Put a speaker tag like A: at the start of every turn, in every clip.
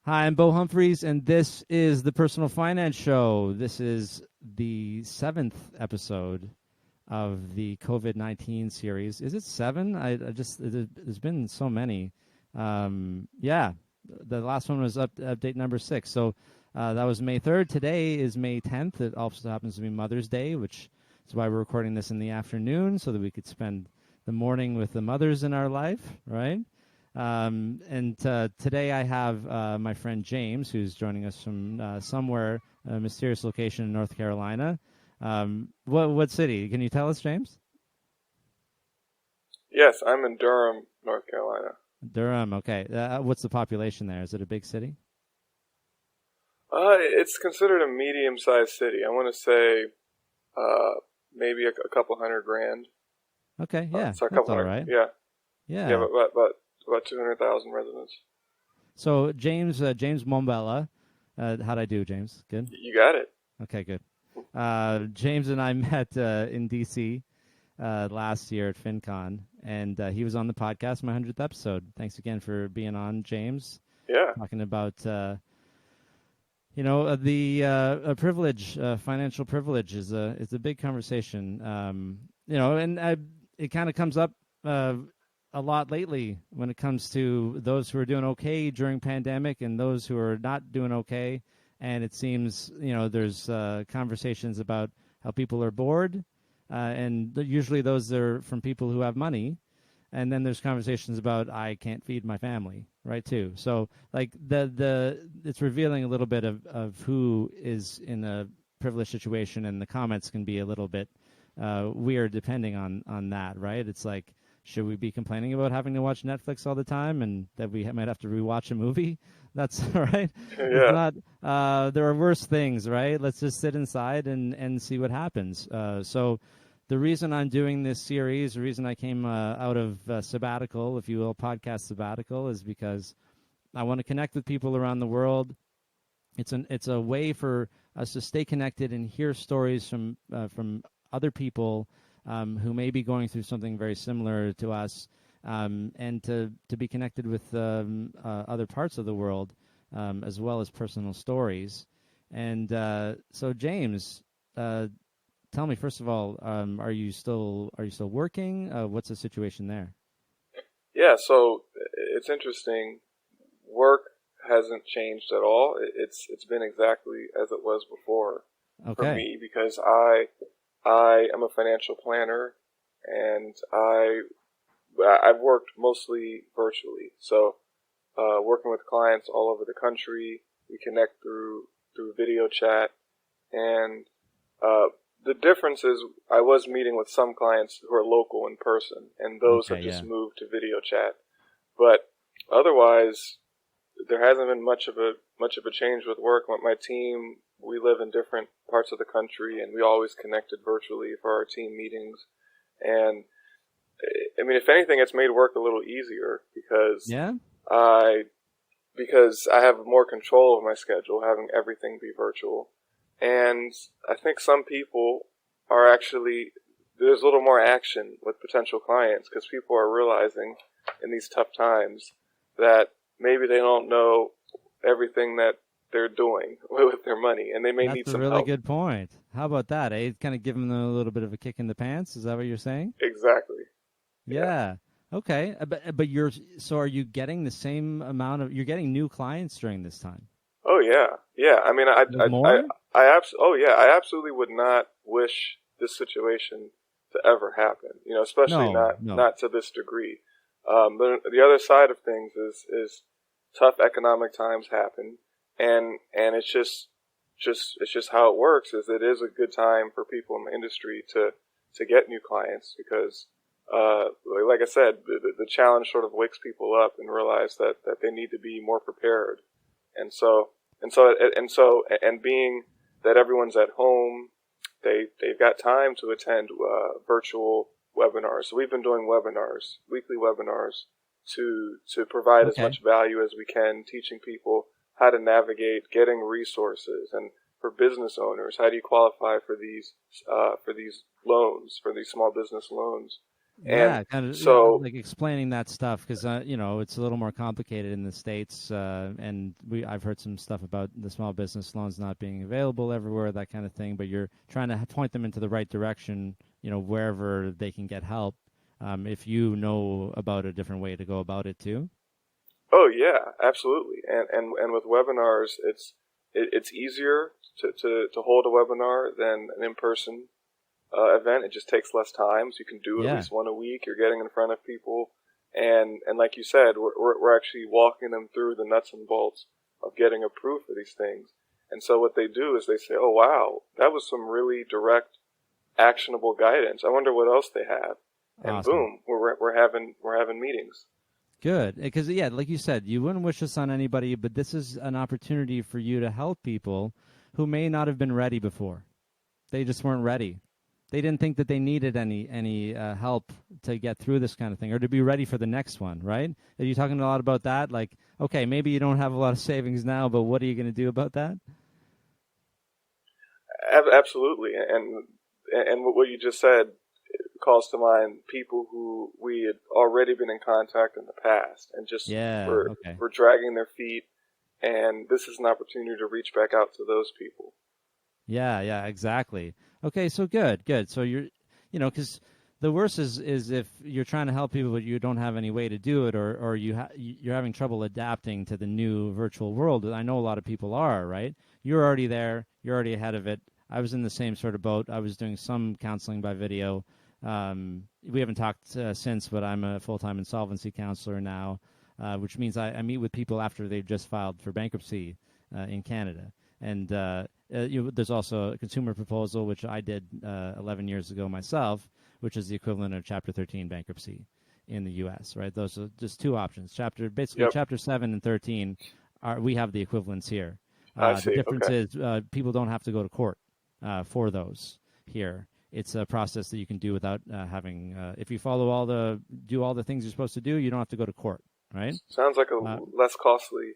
A: Hi, I'm Beau Humphreys, and this is the Personal Finance Show. This is the 7th episode of the COVID-19 series. Is it 7? There's been so many. Yeah, the last one was update number 6. So that was May 3rd. Today is May 10th. It also happens to be Mother's Day, which is why we're recording this in the afternoon so that we could spend the morning with the mothers in our life, right? Today I have my friend James, who's joining us from somewhere, a mysterious location in North Carolina. What city? Can you tell us, James?
B: Yes, I'm in Durham, North Carolina.
A: Durham, okay. What's the population there? Is it a big city?
B: It's considered a medium-sized city. I want to say maybe a couple hundred grand.
A: Okay, yeah,
B: So a
A: that's
B: couple
A: all
B: hundred,
A: right.
B: yeah.
A: Yeah.
B: Yeah, about 200,000 residents.
A: So James Mwombela, how'd I do, James? Good?
B: You got it.
A: Okay, good. James and I met in D.C. Last year at FinCon, and he was on the podcast, my 100th episode. Thanks again for being on, James.
B: Yeah.
A: Talking about, the privilege, financial privilege is a big conversation. It kind of comes up a lot lately when it comes to those who are doing okay during pandemic and those who are not doing okay. And it seems, there's conversations about how people are bored, and usually those are from people who have money. And then there's conversations about I can't feed my family, right, too. So, like, it's revealing a little bit of who is in a privileged situation, and the comments can be a little bit weird depending on that, right? It's like, should we be complaining about having to watch Netflix all the time and that we might have to rewatch a movie? That's right. It's
B: Yeah.
A: not. There are worse things, right? Let's just sit inside and see what happens. So the reason I'm doing this series, the reason I came out of sabbatical, if you will, podcast sabbatical, is because I want to connect with people around the world. It's a way for us to stay connected and hear stories from other people who may be going through something very similar to us, and to be connected with other parts of the world, as well as personal stories. And so, James, tell me, first of all, are you still working? What's the situation there?
B: Yeah, so it's interesting. Work hasn't changed at all. It's been exactly as it was before for
A: Okay.
B: me because I am a financial planner, and I've worked mostly virtually. So working with clients all over the country, we connect through video chat, and the difference is I was meeting with some clients who are local in person, and those have just moved to video chat. But otherwise, there hasn't been much of a change with work. My team, we live in different parts of the country, and we always connected virtually for our team meetings. And I mean, if anything, it's made work a little easier because I have more control of my schedule, having everything be virtual. And I think some people are actually, there's a little more action with potential clients because people are realizing in these tough times that maybe they don't know everything that they're doing with their money, and they may need some help.
A: That's a really good point. How about that, eh? Kind of giving them a little bit of a kick in the pants. Is that what you're saying?
B: Exactly.
A: Yeah. Okay. But so are you getting the same amount of, you're getting new clients during this time?
B: Oh yeah. Yeah. I mean, I absolutely would not wish this situation to ever happen, especially not to this degree. But the other side of things is tough economic times happen, and it's just how it works. Is it is a good time for people in the industry to get new clients because, like I said, the challenge sort of wakes people up and realize that they need to be more prepared, and being that everyone's at home, they've got time to attend virtual webinars. So we've been doing webinars, weekly webinars, to provide as much value as we can, teaching people how to navigate getting resources, and for business owners, how do you qualify for these loans, for these small business loans, And
A: Yeah, kind of
B: so,
A: like explaining that stuff because it's a little more complicated in the States, and I've heard some stuff about the small business loans not being available everywhere, that kind of thing. But you're trying to point them into the right direction, wherever they can get help. If you know about a different way to go about it too.
B: oh yeah, absolutely. And with webinars, it's easier to hold a webinar than an in-person event. It just takes less time, so you can do at
A: Yeah,
B: least one a week. You're getting in front of people, and like you said, we're actually walking them through the nuts and bolts of getting approved for these things. And so what they do is they say, "Oh wow, that was some really direct, actionable guidance. I wonder what else they have." And
A: awesome.
B: boom, we're having meetings.
A: Good, because yeah, like you said, you wouldn't wish this on anybody, but this is an opportunity for you to help people who may not have been ready before. They just weren't ready. They didn't think that they needed any help to get through this kind of thing or to be ready for the next one, right? Are you talking a lot about that? Like, okay, maybe you don't have a lot of savings now, but what are you going to do about that?
B: Absolutely, and what you just said calls to mind people who we had already been in contact in the past, and just
A: Yeah.
B: were
A: Okay.
B: were dragging their feet. And this is an opportunity to reach back out to those people.
A: Yeah. Yeah. Exactly. Okay. So good. Good. So because the worst is if you're trying to help people but you don't have any way to do it, or you're having trouble adapting to the new virtual world. I know a lot of people are, right? You're already there. You're already ahead of it. I was in the same sort of boat. I was doing some counseling by video. We haven't talked since, but I'm a full-time insolvency counselor now, which means I meet with people after they've just filed for bankruptcy in Canada. And there's also a consumer proposal, which I did 11 years ago myself, which is the equivalent of Chapter 13 bankruptcy in the U.S., right? Those are just two options. Basically,
B: Yep,
A: Chapter 7 and 13, we have the equivalents here.
B: I
A: The
B: see.
A: difference
B: Okay.
A: is people don't have to go to court for those here. It's a process that you can do without having. If you do all the things you're supposed to do, you don't have to go to court, right?
B: Sounds like a
A: Uh,
B: less costly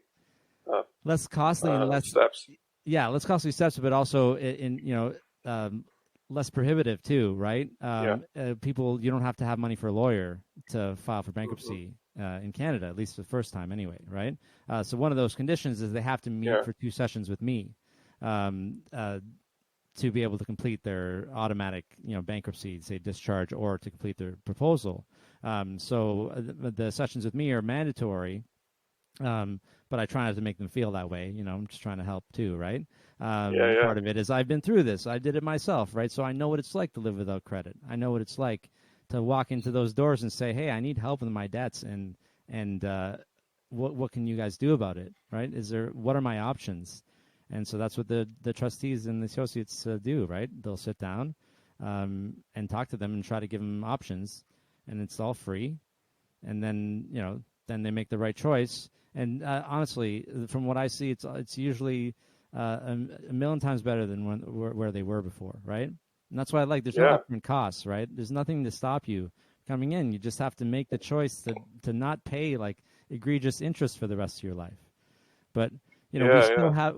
B: uh,
A: less costly and less,
B: steps.
A: yeah, less costly steps, but also less prohibitive too, right?
B: Yeah.
A: People, you don't have to have money for a lawyer to file for
B: Hmm.
A: bankruptcy in Canada, at least the first time anyway, right? So one of those conditions is they have to meet
B: Yeah.
A: for 2 sessions with me. Um, to be able to complete their automatic, bankruptcy, say discharge, or to complete their proposal. So the sessions with me are mandatory, but I try not to make them feel that way. I'm just trying to help too, right?
B: Yeah. Yeah.
A: Part of it is I've been through this. I did it myself, right? So I know what it's like to live without credit. I know what it's like to walk into those doors and say, "Hey, I need help with my debts," and what can you guys do about it, right? What are my options? And so that's what the trustees and the associates do, right? They'll sit down and talk to them and try to give them options, and it's all free. And then they make the right choice. And honestly, from what I see, it's usually a million times better than where they were before, right? And that's why I like. There's no
B: Yeah.
A: upfront costs, right? There's nothing to stop you coming in. You just have to make the choice to not pay like egregious interest for the rest of your life. But we
B: Yeah.
A: still
B: Yeah.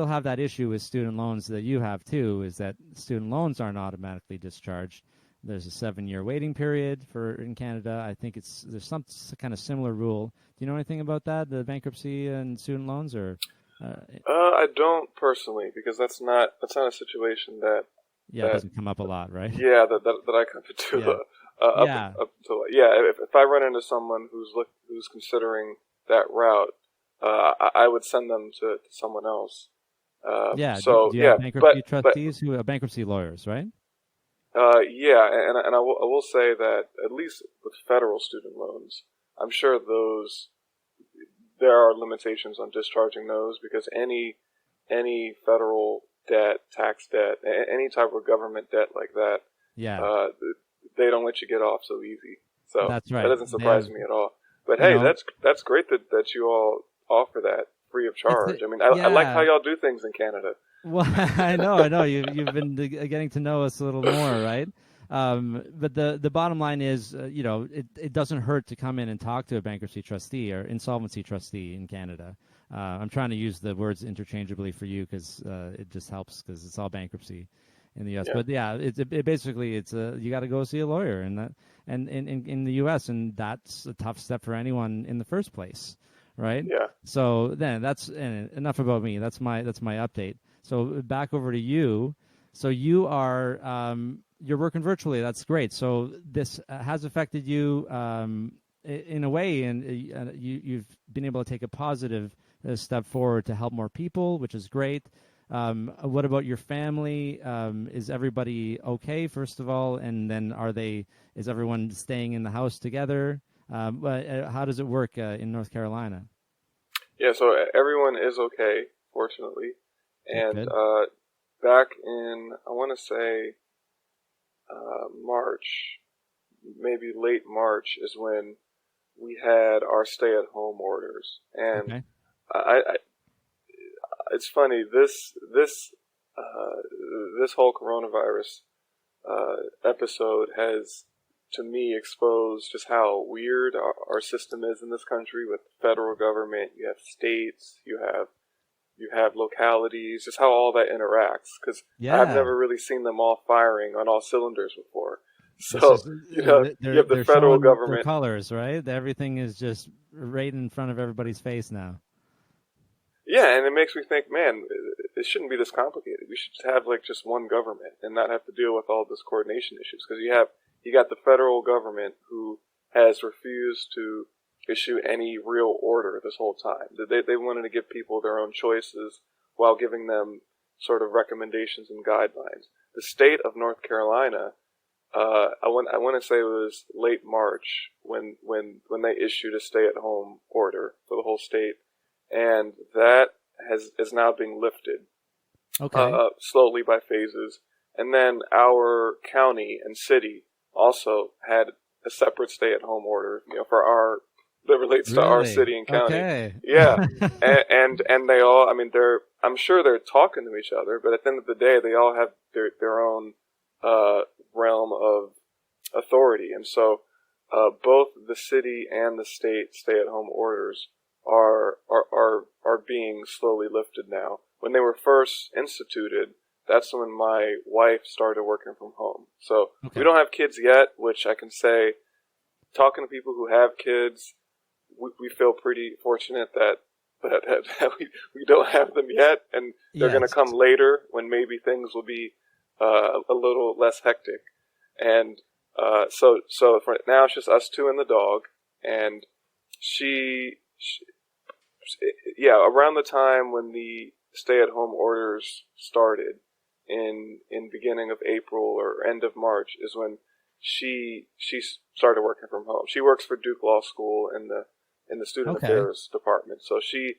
A: have that issue with student loans that you have too. Is that student loans aren't automatically discharged. There's a 7-year waiting period for in Canada. I think there's some kind of similar rule. Do you know anything about that, the bankruptcy and student loans, or? Uh,
B: I don't personally, because that's not a situation that
A: yeah, it
B: that
A: doesn't come up a lot, right?
B: yeah that I come into
A: Yeah, yeah,
B: up to yeah. If I run into someone who's considering that route, I would send them to someone else.
A: yeah.
B: So
A: Do you
B: yeah,
A: have
B: but
A: bankruptcy
B: but
A: trustees who are bankruptcy lawyers, right?
B: yeah, and I will say that at least with federal student loans, I'm sure those there are limitations on discharging those, because any federal debt, tax debt, any type of government debt like that,
A: Yeah,
B: uh, they don't let you get off so easy. So
A: that's
B: that
A: right.
B: doesn't
A: They
B: surprise
A: have,
B: me at all. But
A: you
B: hey,
A: know,
B: that's great that you all offer that free of
A: it's
B: charge. I mean, I like how
A: yeah.
B: y'all do things in Canada.
A: Well, I know. You've been getting to know us a little more, right? But the bottom line is, it doesn't hurt to come in and talk to a bankruptcy trustee or insolvency trustee in Canada. I'm trying to use the words interchangeably for you because it just helps because it's all bankruptcy. in the U.S.
B: Yeah.
A: But yeah, basically it's you got to go see a lawyer, and in the U.S. and that's a tough step for anyone in the first place, right?
B: Yeah.
A: So then that's enough about me. That's my update. So back over to you. So you are you're working virtually. That's great. So this has affected you in a way, and you've been able to take a positive step forward to help more people, which is great. What about your family? Is everybody okay, first of all, and then is everyone staying in the house together? How does it work in North Carolina?
B: Yeah. So everyone is okay, fortunately. And
A: Good.
B: back in, I want to say, March, maybe late March, is when we had our stay-at-home orders. And
A: Okay.
B: I it's funny, this whole coronavirus episode has, to me, exposed just how weird our system is in this country. With the federal government, you have states, you have localities, just how all that interacts. Because I've
A: Yeah.
B: never really seen them all firing on all cylinders before.
A: This
B: So
A: is
B: you have the
A: they're
B: federal
A: showing their
B: government.
A: colors, right? Everything is just right in front of everybody's face now.
B: Yeah, and it makes me think, man, it shouldn't be this complicated. We should have like just one government and not have to deal with all this coordination issues. Because you got the federal government who has refused to issue any real order this whole time. They wanted to give people their own choices while giving them sort of recommendations and guidelines. The state of North Carolina, I want to say it was late March when they issued a stay-at-home order for the whole state, and that is now being lifted
A: Okay.
B: slowly by phases. And then our county and city also had a separate stay-at-home order, for that relates to our
A: Really?
B: city and county.
A: Okay.
B: Yeah, and they all, I mean, I'm sure they're talking to each other, but at the end of the day, they all have their own realm of authority, and so both the city and the state stay-at-home orders are being slowly lifted now. When they were first instituted, that's when my wife started working from home. So
A: Okay.
B: we don't have kids yet, which I can say, talking to people who have kids, we feel pretty fortunate that we don't have them yet, and they're going to
A: Yes.
B: come later when maybe things will be a little less hectic. And so for now, it's just us two and the dog. And she around the time when the stay-at-home orders started in beginning of April or end of March is when she started working from home. She works for Duke Law School in the student
A: Okay.
B: affairs department. So she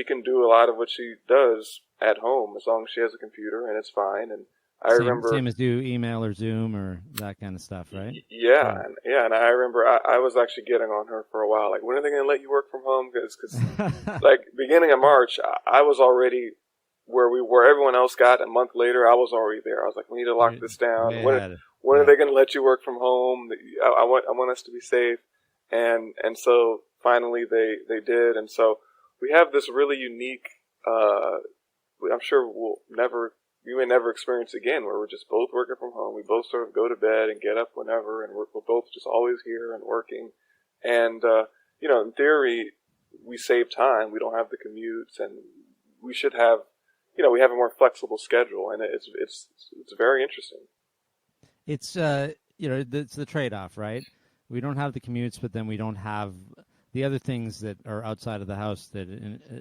B: can do a lot of what she does at home as long as she has a computer, and it's fine. And I remember
A: Same as do email or Zoom or that kind of stuff, right?
B: Yeah, and I remember I was actually getting on her for a while. Like, when are they going to let you work from home? Because like beginning of March, I was already where everyone else got a month later. I was already there. I was like, we need to lock this down.
A: Way
B: When
A: ahead.
B: when are
A: Yeah.
B: they going to let you work from home? I want us to be safe. And so finally they did. And so we have this really unique. I'm sure we may never experience again, where we're just both working from home. We both sort of go to bed and get up whenever, and we're both just always here and working. And in theory, we save time. We don't have the commutes, and we should have, we have a more flexible schedule, and it's very interesting.
A: It's it's the trade-off, right? We don't have the commutes, but then we don't have the other things that are outside of the house that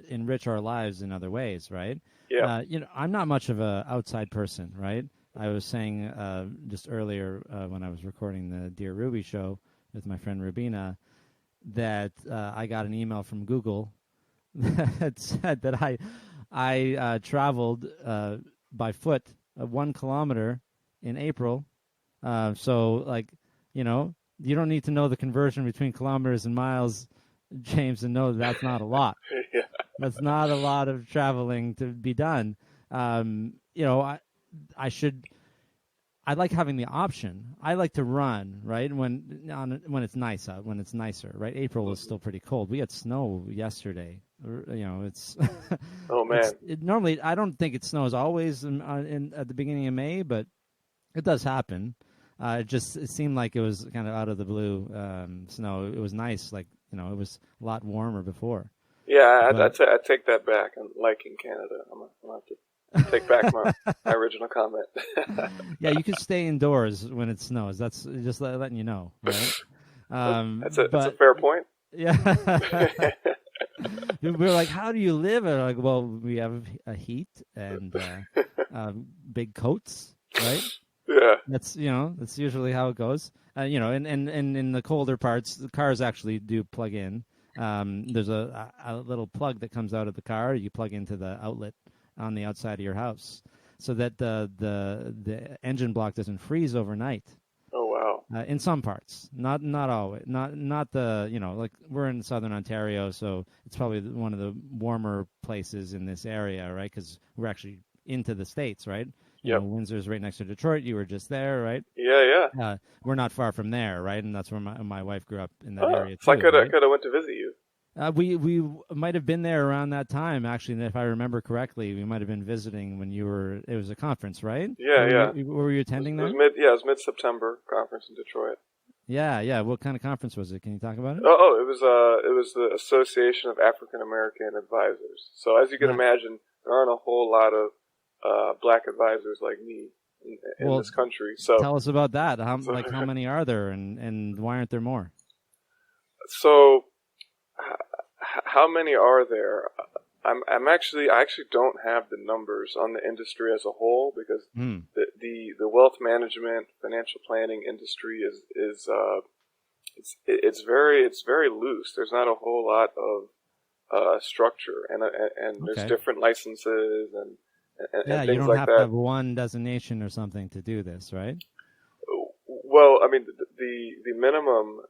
A: enrich our lives in other ways, right?
B: Yeah.
A: I'm not much of a outside person, right? I was saying just earlier when I was recording the Dear Ruby show with my friend Rubina that I got an email from Google that said that I traveled by foot 1 kilometer in April. So, like, you don't need to know the conversion between kilometers and miles, James, and know that that's not a lot.
B: Yeah.
A: That's not a lot of traveling to be done. I should. I like having the option. I like to run, right? When it's nice out, when it's nicer, right? April was still pretty cold. We had snow yesterday. It's
B: Oh man.
A: normally I don't think it snows always at the beginning of May, but it does happen. It seemed like it was kind of out of the blue snow. It was nice, like it was a lot warmer before.
B: Yeah, I take that back. I'm liking Canada. I'm gonna have to take back my original comment.
A: Yeah, you can stay indoors when it snows. That's just letting you know, right?
B: That's a fair point.
A: Yeah. We were like, how do you live? And like, well, we have a heat and big coats, right?
B: Yeah.
A: That's usually how it goes. And in the colder parts, the cars actually do plug in. There's a little plug that comes out of the car. You plug into the outlet on the outside of your house, so that the engine block doesn't freeze overnight.
B: Oh wow!
A: In some parts, not always, not the like we're in southern Ontario, so it's probably one of the warmer places in this area, right? Because we're actually into the States, right?
B: Yep.
A: Windsor's right next to Detroit. You were just there, right?
B: Yeah.
A: We're not far from there, right? And that's where my wife grew up in that area too.
B: So I could
A: right?
B: have went to visit you.
A: We might have been there around that time, actually. And if I remember correctly, we might have been visiting when you were. It was a conference, right?
B: Yeah.
A: Were you attending that?
B: It was mid-September conference in Detroit.
A: Yeah. What kind of conference was it? Can you talk about it?
B: It was the Association of African American Advisors. So as you can imagine, there aren't a whole lot of black advisors like me in this country. So
A: tell us about that. How many are there, and why aren't there more?
B: So. How many are there? I actually don't have the numbers on the industry as a whole, because the wealth management, financial planning industry it's very loose. There's not a whole lot of structure, and there's different licenses and things like that.
A: You don't have to have one designation or something to do this, right?
B: Well, I mean, the minimum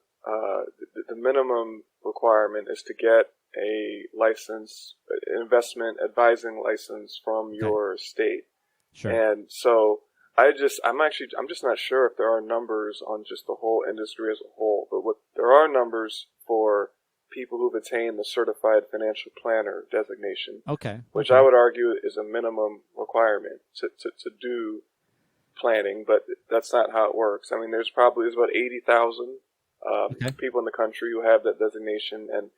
B: the minimum requirement is to get a license, an investment advising license from your state.
A: Sure.
B: And so I'm just not sure if there are numbers on just the whole industry as a whole, but there are numbers for people who've attained the certified financial planner designation. Which I would argue is a minimum requirement to do planning, but that's not how it works. I mean, there's about 80,000 people in the country who have that designation, and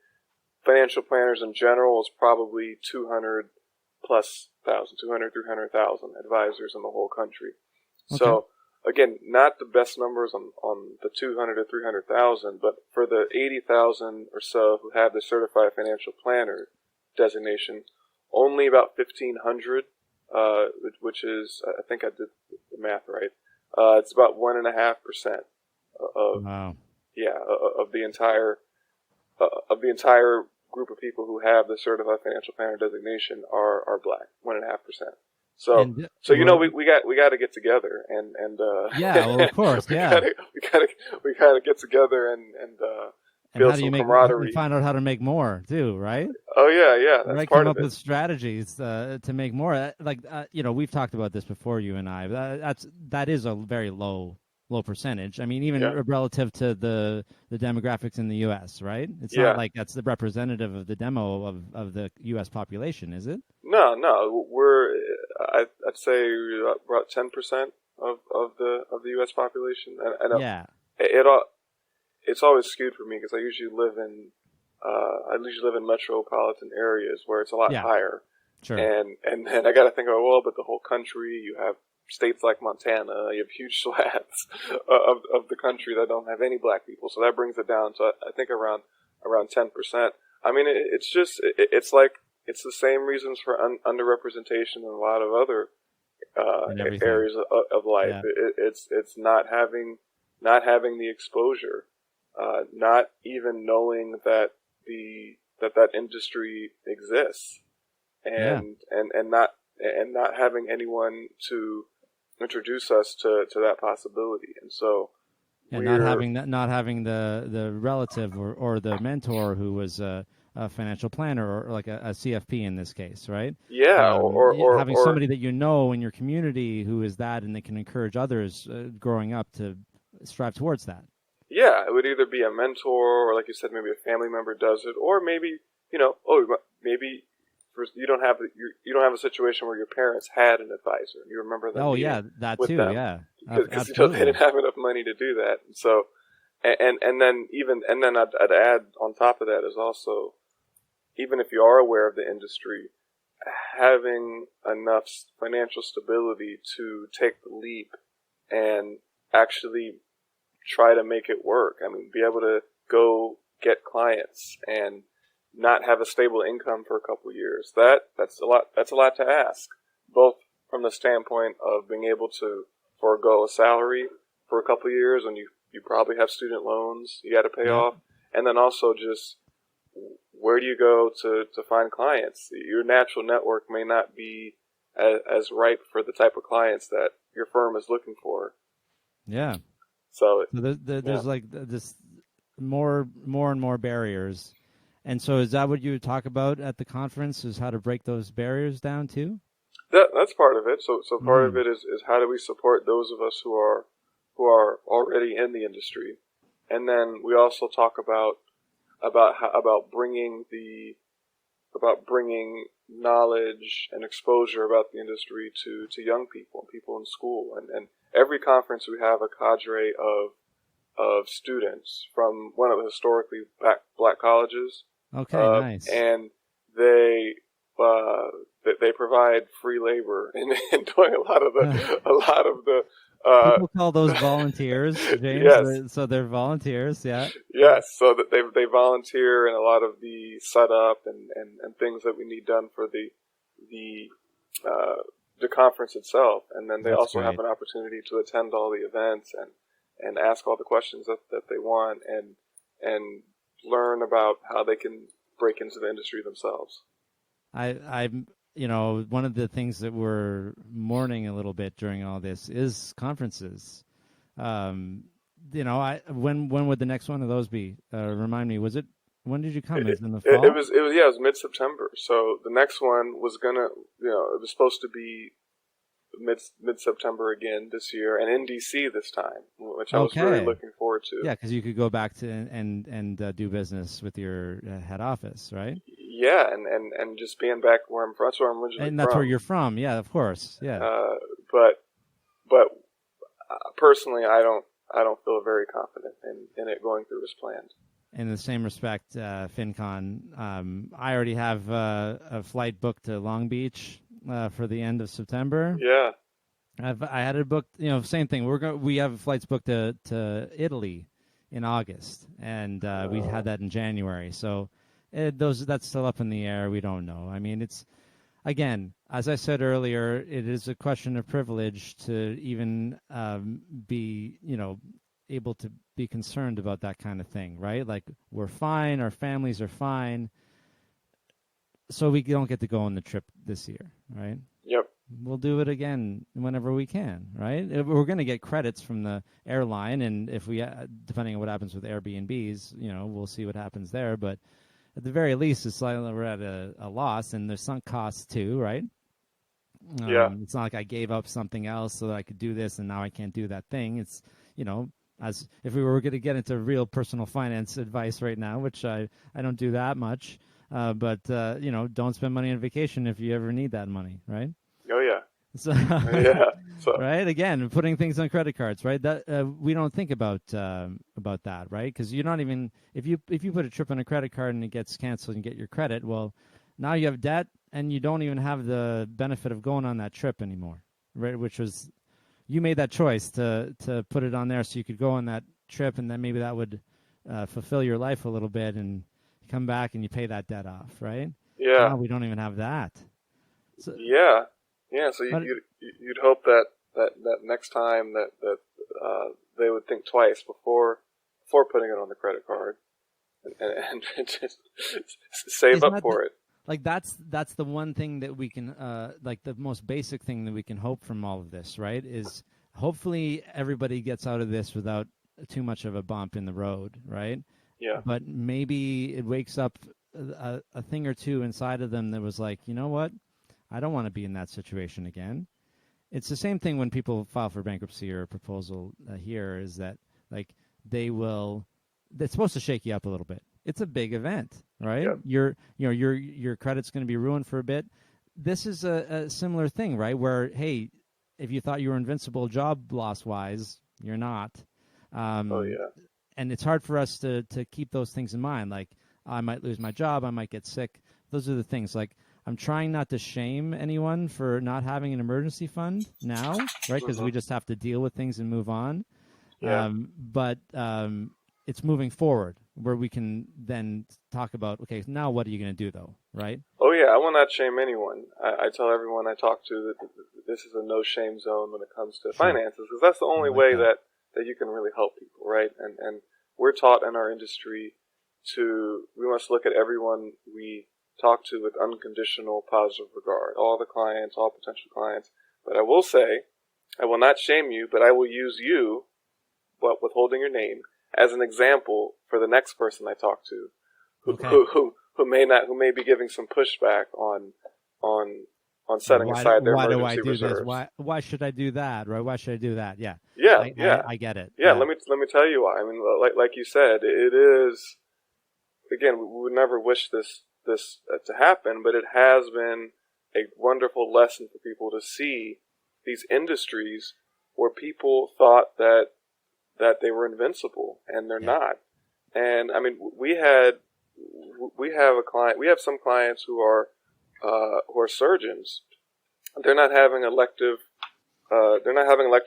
B: financial planners in general is probably 200,000 advisors in the whole country. So again, not the best numbers on the 200 to 300,000, but for the 80,000 or so who have the certified financial planner designation, only about 1,500, which is, I think I did the math right. It's about 1.5% of of the entire group of people who have the certified financial planner designation are black. 1.5%. So we got to get together and
A: well, of course,
B: we gotta get together and build some camaraderie.
A: Find out how to make more too, right?
B: Oh yeah, that's part
A: come
B: of
A: up with strategies to make more. We've talked about this before, you and I. That is a very low percentage. I mean, even relative to the demographics in the U.S., right? It's not like that's the representative of the demo of the U.S. population, is it?
B: No, I'd say about 10% of the U.S. population. And it's always skewed for me because I usually live in metropolitan areas where it's a lot higher.
A: Sure.
B: And then I got to think about, but the whole country, you have states like Montana, you have huge swaths of the country that don't have any black people, so that brings it down to I think around 10%. I mean, it's the same reasons for underrepresentation in a lot of other areas of life. Yeah. It's not having the exposure, not even knowing that that industry exists, and not having anyone to introduce us to that possibility. And so
A: not having the relative or the mentor who was financial planner or like a CFP in this case, right?
B: Yeah,
A: Having somebody that you know in your community who is that, and they can encourage others growing up to strive towards that.
B: yeah, it would either be a mentor, or like you said, maybe a family member does it, or maybe maybe you don't have a situation where your parents had an advisor. You remember them meeting
A: that
B: with
A: too,
B: them,
A: yeah,
B: because
A: absolutely.
B: they didn't have enough money to do that. So, and then I'd add on top of that is also, even if you are aware of the industry, having enough financial stability to take the leap and actually try to make it work. I mean, be able to go get clients and not have a stable income for a couple of years. That's a lot. That's a lot to ask, both from the standpoint of being able to forego a salary for a couple of years when you probably have student loans you got to pay off, and then also just where do you go to find clients? Your natural network may not be as ripe for the type of clients that your firm is looking for.
A: Yeah.
B: So
A: there's like this more and more barriers. And so is that what you would talk about at the conference, is how to break those barriers down too?
B: That's part of it. So part of it is how do we support those of us who are already in the industry, and then we also talk about bringing knowledge and exposure about the industry to young people in school, and every conference we have a cadre of students from one of the historically black colleges.
A: Okay, nice.
B: And they provide free labor in doing a lot of the.
A: People call those volunteers, James.
B: Yes.
A: So they're volunteers, yeah.
B: Yes, so that they volunteer in a lot of the setup and things that we need done for the conference itself, and then they also have an opportunity to attend all the events and ask all the questions that they want and learn about how they can break into the industry themselves.
A: I'm one of the things that we're mourning a little bit during all this is conferences. When would the next one of those be? Remind me, when did you come? Is it in the fall?
B: It was mid-September. So the next one was it was supposed to be mid-September again this year, and in DC this time, which I was really looking forward to.
A: Yeah, because you could go back to and do business with your head office, right?
B: Yeah, and just being back where I'm from. That's where I'm originally from.
A: And that's where you're from. Yeah, of course. Yeah.
B: But personally, I don't feel very confident in it going through as planned.
A: In the same respect, FinCon, I already have a flight booked to Long Beach for the end of September.
B: Yeah.
A: I had it booked. Same thing. We have flights booked to Italy in August, and we had that in January. So that's still up in the air. We don't know. I mean, it's, again, as I said earlier, it is a question of privilege to even be able to be concerned about that kind of thing, right? Like, we're fine, our families are fine, so we don't get to go on the trip this year, right?
B: Yep.
A: We'll do it again whenever we can, right? We're going to get credits from the airline, and if we, depending on what happens with Airbnbs, we'll see what happens there. But at the very least, it's like we're at a loss, and there's sunk costs too, right?
B: Yeah.
A: It's not like I gave up something else so that I could do this, and now I can't do that thing. It's, as if we were going to get into real personal finance advice right now, which I don't do that much. But don't spend money on vacation if you ever need that money, right?
B: Oh yeah.
A: So,
B: yeah. So.
A: Right. Again, putting things on credit cards, right? That we don't think about that, right? Because you're not even, if you put a trip on a credit card and it gets canceled and get your credit, well, now you have debt and you don't even have the benefit of going on that trip anymore, right? Which was, you made that choice to put it on there so you could go on that trip, and then maybe that would fulfill your life a little bit, and you come back and you pay that debt off, right?
B: Yeah.
A: Now we don't even have that. So,
B: yeah. So you'd hope that next time that they would think twice before putting it on the credit card and just save up for it.
A: Like that's the one thing that we can like the most basic thing that we can hope from all of this, right? Is hopefully everybody gets out of this without too much of a bump in the road, right?
B: Yeah.
A: But maybe it wakes up a thing or two inside of them that was like, you know what, I don't want to be in that situation again. It's the same thing when people file for bankruptcy or a proposal here, is that like it's supposed to shake you up a little bit. It's a big event, right?
B: Yep.
A: Your credit's going to be ruined for a bit. This is a similar thing, right? Where, hey, if you thought you were invincible job loss wise, you're not.
B: Oh yeah.
A: And it's hard for us to keep those things in mind. Like, I might lose my job, I might get sick. Those are the things. Like, I'm trying not to shame anyone for not having an emergency fund now, right? Because we just have to deal with things and move on.
B: Yeah.
A: But it's moving forward where we can then talk about, okay, now what are you going to do, though, right?
B: Oh yeah, I will not shame anyone. I tell everyone I talk to that this is a no shame zone when it comes to finances, because that's the only way that you can really help people, right? And we're taught in our industry we must look at everyone we talk to with unconditional positive regard, all the clients, all potential clients. But I will say, I will not shame you, but I will use you, but withholding your name, as an example for the next person I talk to, who may be giving some pushback on setting aside their emergency reserves.
A: Why should I do that? Right? Why should I do that? Yeah. I get it.
B: Yeah. Let me tell you why. I mean, like you said, it is. Again, we would never wish this to happen, but it has been a wonderful lesson for people to see these industries where people thought that they were invincible, and they're not. And I mean, we have some clients who are surgeons. They're not having elective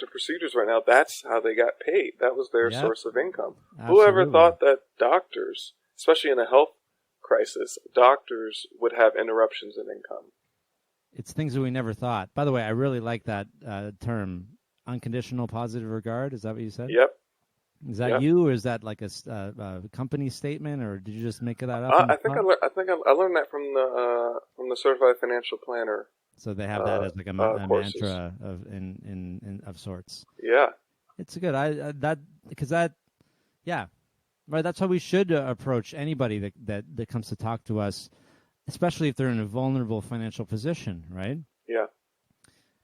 B: procedures right now. That's how they got paid. That was their source of income.
A: Absolutely.
B: Whoever thought that doctors, especially in a health crisis, doctors would have interruptions in income?
A: It's things that we never thought. By the way, I really like that term, unconditional positive regard. Is that what you said?
B: Yep.
A: Is that you, or is that like a company statement, or did you just make that up?
B: I think I learned that from the Certified Financial Planner.
A: So they have that as like a mantra of sorts.
B: Yeah,
A: it's good. Right. That's how we should approach anybody that comes to talk to us, especially if they're in a vulnerable financial position. Right.
B: Yeah.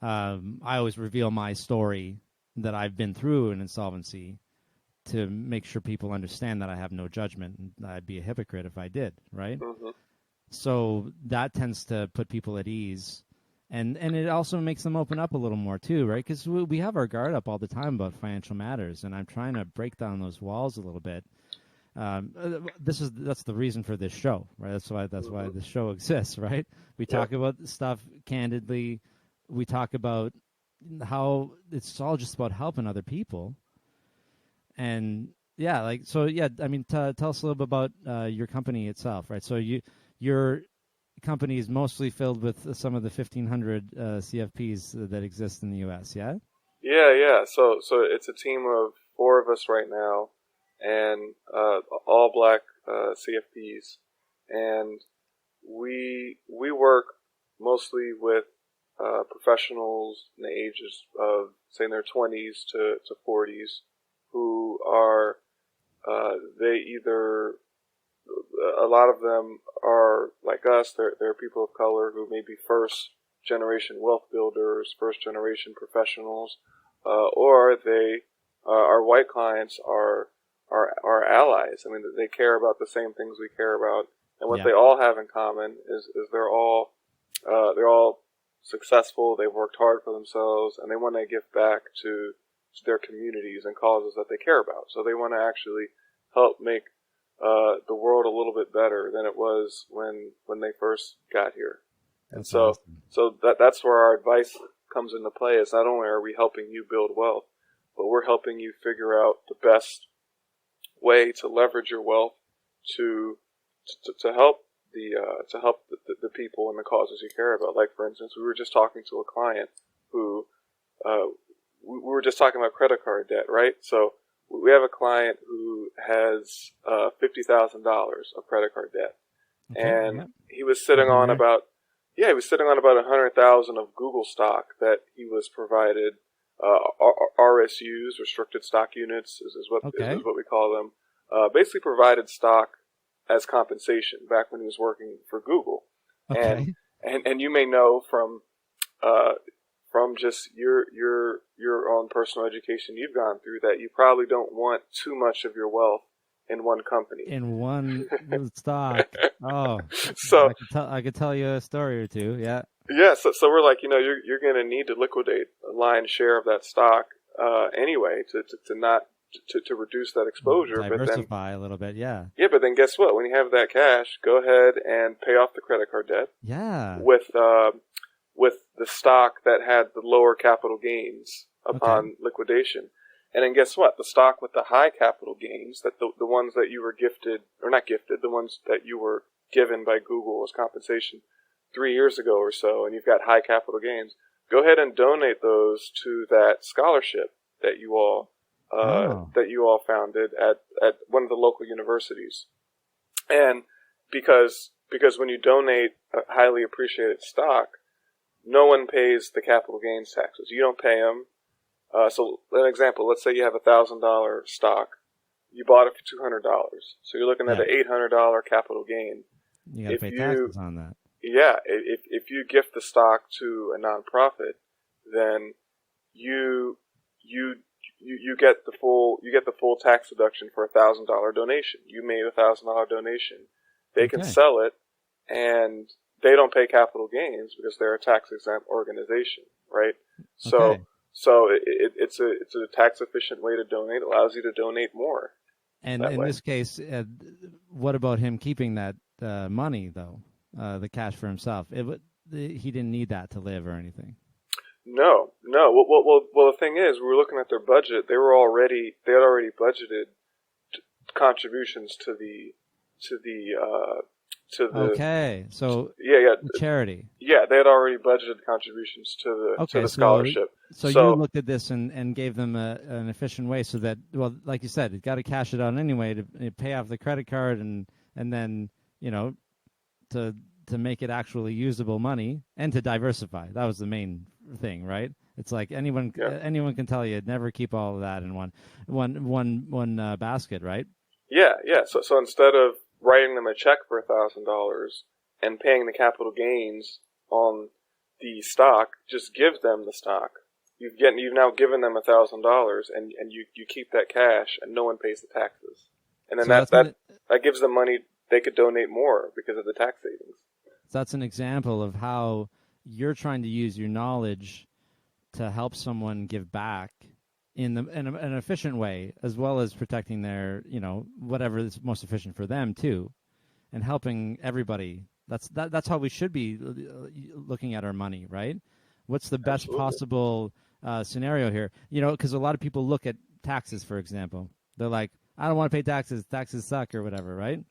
A: I always reveal my story that I've been through in insolvency, to make sure people understand that I have no judgment, and I'd be a hypocrite if I did, right?
B: Mm-hmm.
A: So that tends to put people at ease, and it also makes them open up a little more too, right? Because we have our guard up all the time about financial matters, and I'm trying to break down those walls a little bit. That's the reason for this show, right? That's why this show exists, right? We talk about stuff candidly. We talk about how it's all just about helping other people. And I mean, tell us a little bit about your company itself, right? So your company is mostly filled with some of the 1,500 CFPs that exist in the U.S., yeah?
B: Yeah. So it's a team of 4 of us right now, and all black CFPs, and we work mostly with professionals in the ages of, say, in their 20s to 40s, who are, a lot of them are like us, they're people of color who may be first generation wealth builders, first generation professionals, or our white clients are allies. I mean, they care about the same things we care about, and what they all have in common is they're all successful, they've worked hard for themselves, and they want to give back to their communities and causes that they care about. So they want to actually help make the world a little bit better than it was when they first got here. And
A: that's
B: so
A: awesome.
B: So that's where our advice comes into play. Is not only are we helping you build wealth, but we're helping you figure out the best way to leverage your wealth to help the people and the causes you care about. Like, for instance, we were just talking to a client who we were just talking about credit card debt, right? So we have a client who has $50,000 of credit card debt, and he was sitting on about $100,000 of Google stock that he was provided. RSUs, restricted stock units, is what we call them. Basically provided stock as compensation back when he was working for Google.
A: Okay.
B: And you may know from just your own personal education you've gone through that you probably don't want too much of your wealth in one company.
A: In one stock. Oh,
B: So
A: I could tell you a story or two. Yeah.
B: yeah, so we're like, you're going to need to liquidate a lion's share of that stock anyway to reduce that exposure.
A: Diversify a little bit. Yeah.
B: Yeah, but then guess what? When you have that cash, go ahead and pay off the credit card debt.
A: Yeah.
B: With the stock that had the lower capital gains upon liquidation. And then guess what? The stock with the high capital gains, that the ones that you were gifted, or not gifted, the ones that you were given by Google as compensation 3 years ago or so, and you've got high capital gains, go ahead and donate those to that scholarship that you all founded at one of the local universities. And because when you donate a highly appreciated stock, no one pays the capital gains taxes. You don't pay them. So an example, let's say you have $1,000 stock. You bought it for $200. So you're looking at an $800 capital gain.
A: You got to pay taxes on that.
B: Yeah, if you gift the stock to a nonprofit, then you get the full tax deduction for a $1,000 donation. You made a $1,000 donation. They can sell it, and they don't pay capital gains because they're a tax exempt organization, right? So it's a tax efficient way to donate. It allows you to donate more.
A: And in this case, what about him keeping that money though, the cash for himself? He didn't need that to live or anything.
B: No. Well, the thing is, we were looking at their budget. They had already budgeted contributions to the
A: charity.
B: Yeah, they had already budgeted contributions to the scholarship.
A: So you looked at this and gave them an efficient way so that, well, like you said, you got to cash it out anyway to pay off the credit card and then to make it actually usable money and to diversify. That was the main thing, right? It's like anyone can tell you never keep all of that in one basket, right? Yeah.
B: So instead of writing them a check for $1,000 and paying the capital gains on the stock, just give them the stock. You've now given them $1,000, and you keep that cash, and no one pays the taxes. And then that gives them money they could donate more because of the tax savings.
A: So that's an example of how you're trying to use your knowledge to help someone give back in an efficient way, as well as protecting their, whatever is most efficient for them too, and helping everybody. That's how we should be looking at our money, right? What's the best possible scenario here? Because a lot of people look at taxes, for example. They're like, I don't want to pay taxes. Taxes suck or whatever, right?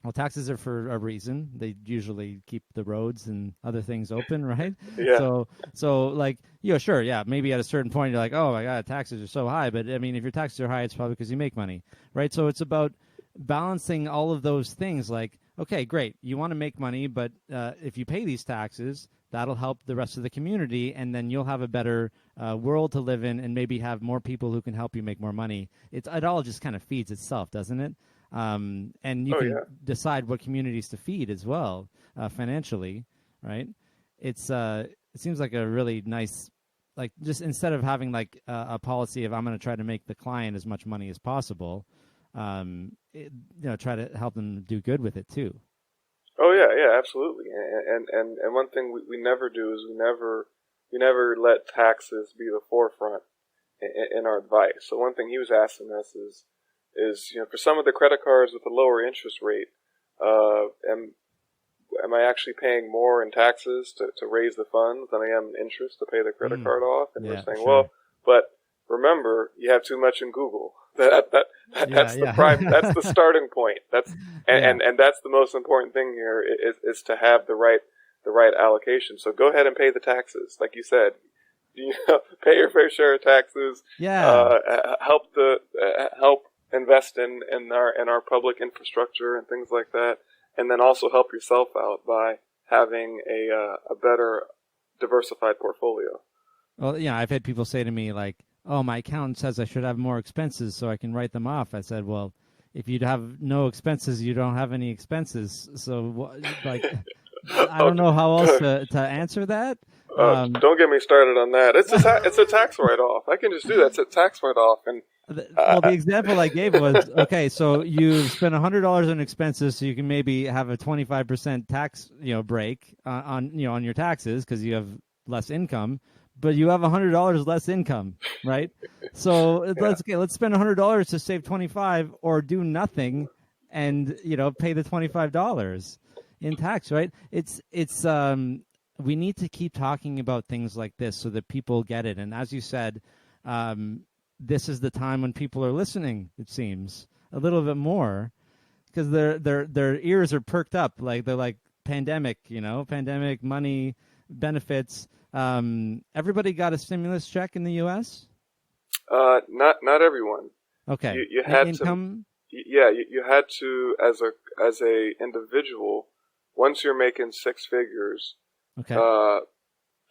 A: Well, taxes are for a reason. They usually keep the roads and other things open, right?
B: Yeah.
A: So like, sure, yeah, maybe at a certain point you're like, oh my God, taxes are so high. But I mean, if your taxes are high, it's probably because you make money, right? So it's about balancing all of those things. Like, okay, great, you want to make money, but if you pay these taxes, that'll help the rest of the community, and then you'll have a better world to live in, and maybe have more people who can help you make more money. It all just kind of feeds itself, doesn't it? And you can decide what communities to feed as well, financially, right? It seems like a really nice, like, just instead of having like a policy of I'm going to try to make the client as much money as possible, try to help them do good with it too.
B: Oh yeah, absolutely. And one thing we never do is we never let taxes be the forefront in our advice. So one thing he was asking us is for some of the credit cards with a lower interest rate, am I actually paying more in taxes to raise the funds than I am in interest to pay the credit card off? And we're saying, well, but remember, you have too much in Google. That's the prime. That's the starting point. And that's the most important thing here is to have the right allocation. So go ahead and pay the taxes, like you said. Pay your fair share of taxes.
A: Yeah.
B: Help invest in our public infrastructure and things like that, and then also help yourself out by having a better diversified portfolio.
A: Well, I've had people say to me like, "Oh, my accountant says I should have more expenses so I can write them off." I said, "Well, if you'd have no expenses, you don't have any expenses. So, like, I don't
B: Okay.
A: know how else to answer that.
B: Don't get me started on that. It's a tax write-off. I can just do that. It's a tax write-off, and
A: Well, the example I gave was okay. So you spend $100 on expenses, so you can maybe have a 25% tax, break on on your taxes because you have less income, but you have $100 less income, right? So
B: yeah,
A: let's spend $100 to save 25, or do nothing, and pay the $25 in tax, right? It's we need to keep talking about things like this so that people get it, and as you said. This is the time when people are listening, it seems, a little bit more, because their ears are perked up, like they're like pandemic, pandemic money, benefits. Everybody got a stimulus check in the U.S.
B: not everyone.
A: Okay,
B: You had to.
A: income.
B: Yeah, you had to as a individual. Once you're making six figures,
A: Okay,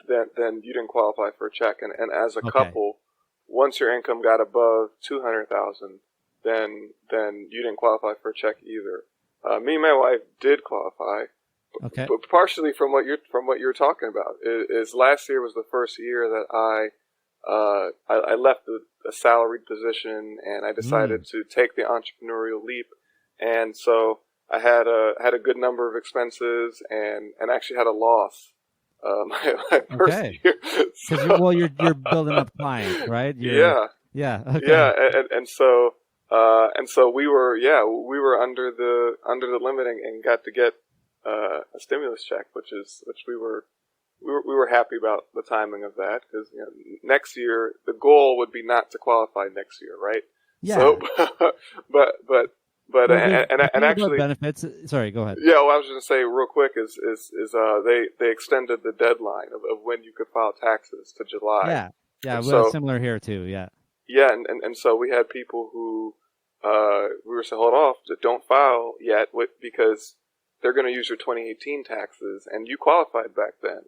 B: then you didn't qualify for a check, and as a
A: okay,
B: couple. Once your income got above 200,000, then you didn't qualify for a check either. Me and my wife did qualify,
A: okay.
B: but partially from what you're talking about is last year was the first year that I left a salaried position and I
A: Mm,
B: decided to take the entrepreneurial leap, and so I had a good number of expenses and actually had a loss my first
A: okay.
B: year.
A: Because
B: So
A: you're building up clients, right?
B: yeah.
A: Yeah.
B: Yeah,
A: Okay.
B: and so we were under the limit and got to get a stimulus check, which we were happy about the timing of that because next year the goal would be not to qualify next year, right? So,
A: Yeah.
B: but
A: Well, the
B: and
A: thing about
B: actually,
A: benefits. Sorry, go ahead.
B: yeah, what I was going to say real quick is they extended the deadline of when you could file taxes to July,
A: Yeah. Yeah.
B: and
A: Well,
B: so.
A: similar here too. Yeah.
B: Yeah, and so we had people who we were saying, hold off, don't file yet because they're going to use your 2018 taxes, and you qualified back then.